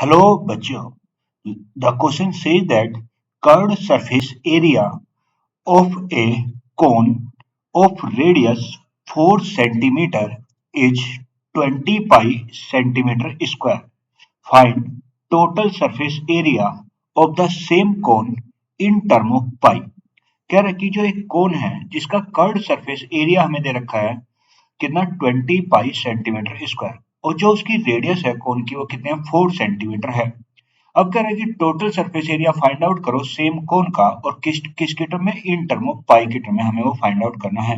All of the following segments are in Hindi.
Hello बच्चों, the question says that curved surface area of a cone of radius 4 centimeter is 20 pi centimeter square. Find total surface area of the same cone in term of pi. कह रहा है कि जो एक कोन है जिसका कर्ड सरफेस एरिया हमें दे रखा है कितना 20 पाई सेंटीमीटर स्क्वायर और जो उसकी रेडियस है कोन की वो कितने 4 सेंटीमीटर है। अब कह रहा है कि total surface area find out करो सेम कोन का और किसके टर्म में इन टर्म ऑफ पाई के टर्म में हमें वो फाइंड आउट करना है।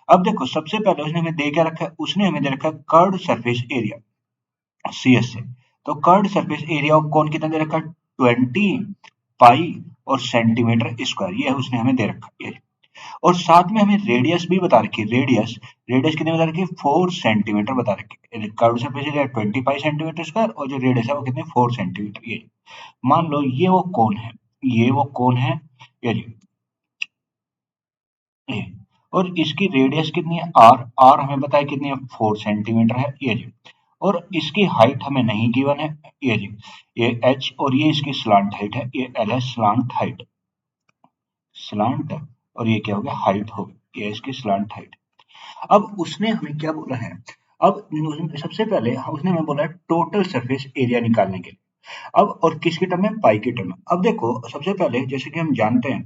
अब देखो सबसे पहले उसने हमें दे क्या रखा है, उसने हमें दे रखा है कर्ड सरफेस एरिया CS से। तो curved surface area of cone कितना दे रखा है 20 पाई और सेंटीमीटर स्क्वायर, ये उसने हमें दे रखा है। और साथ में हमें रेडियस भी बता रखी है, रेडियस रेडियस कितने बता रखी है 4 सेंटीमीटर बता रखी है। Curve surface area 25 centimetre square और जो रेडियस है वो कितने 4 सेंटीमीटर। ये मान लो ये वो कोन है, ये वो कोन है, ये जी ये, और इसकी रेडियस कितनी है आर, आर हमें पता है कितनी है 4 सेंटीमीटर है, ये जी। और इसकी हाइट हमें नहीं गिवन है, ये जी ये एच, और ये इसकी स्लांट हाइट है, ये एल है स्लांट हाइट, स्लांट, और ये क्या हो गया हाइट हो गई, ये इसकी स्लांट हाइट। अब उसने हमें क्या बोला है, अब सबसे पहले उसने हमें बोला है टोटल सरफेस एरिया निकालने के लिए। अब और किसके टर्म में पाई के टर्म में। अब देखो सबसे पहले जैसे कि हम जानते हैं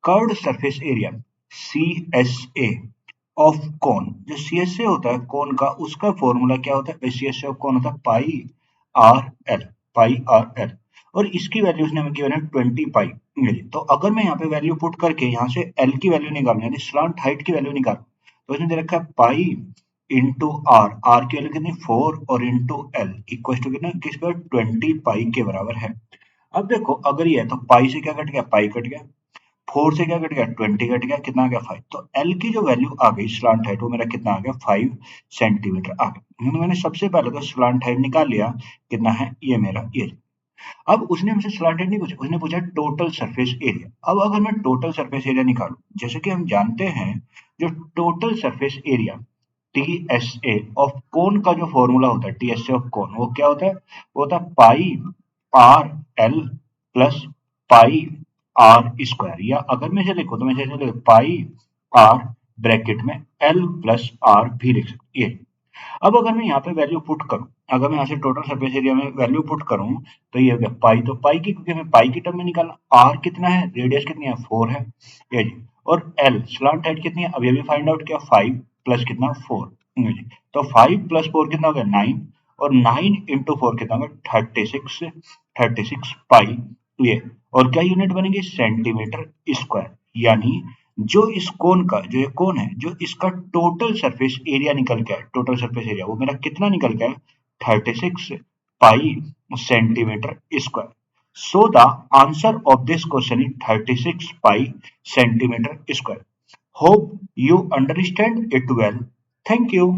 curved surface area CSA of cone, जो CSA होता है कोन का उसका फॉर्मूला क्या होता है, CSA ऑफ कोन होता है पाई आर एल, पाई आर एल। और इसकी वैल्यू उसने हमें गिवन है 20 पाई। तो अगर मैं यहाँ पे वैल्यू पुट करके यहाँ से एल की वैल्यू निकालूं यानी स्लांट हाइट की वैल्यू निकालूं तो उसने दे रखा है पाई इंटू आर, आर की वैल्यू कितनी 4 और इंटू एल इक्वल टू कितना किस पर 20 पाई के बराबर है। अब देखो अगर ये है तो पाई से क्या कट गया, पाई कट गया, 4 से क्या कट गया 20 कट गया, कितना आ गया 5। तो एल की जो वैल्यू आ गई स्लांट हाइट वो मेरा कितना आ गया 5 सेंटीमीटर आ गया। मैंने सबसे पहले तो स्लांट हाइट निकाल लिया, कितना है ये मेरा ये। अब उसने हमसे स्लांट हाइट नहीं पूछा, उसने पूछा टोटल सरफेस एरिया। अब अगर मैं टोटल सरफेस एरिया निकालूं, जैसे कि हम जानते हैं जो total surface area TSA of cone का जो फॉर्मूला होता है TSA ऑफ कोन वो क्या होता है, वो होता है pi R L plus pi R square, या अगर मैं इसे लिखूं तो मैं इसे लिखूं पाई आर ब्रैकेट में एल प्लस आर भी लिख सकते ये। अब अगर मैं यहाँ पे वैल्यू पुट करूं, अगर मैं यहाँ से टोटल सरफेस एरिया में वैल्यू पुट करूं तो ये हो गया पाई, तो पाई की क्योंकि हमें पाई की टर्म में निकालना, आर कितना है रेडियस कितनी है 4 है ये जी, और एल स्लांट हाइट कितनी है अब ये भी फाइंड आउट किया 5 प्लस कितना 4 ये जी। तो 5 प्लस 4 कितना हो गया 9, और 9 इंटू 4 कितना हो गया 36 पाई ये, और क्या यूनिट बनेगी सेंटीमीटर स्क्वायर। यानी जो इस कोन का जो ये कोन है जो इसका टोटल सरफेस एरिया निकल के है, टोटल सरफेस एरिया वो मेरा कितना निकल के है 36 पाई centimetre square. So the answer of this question is 36 pi centimetre square. Hope you understand it well. Thank you.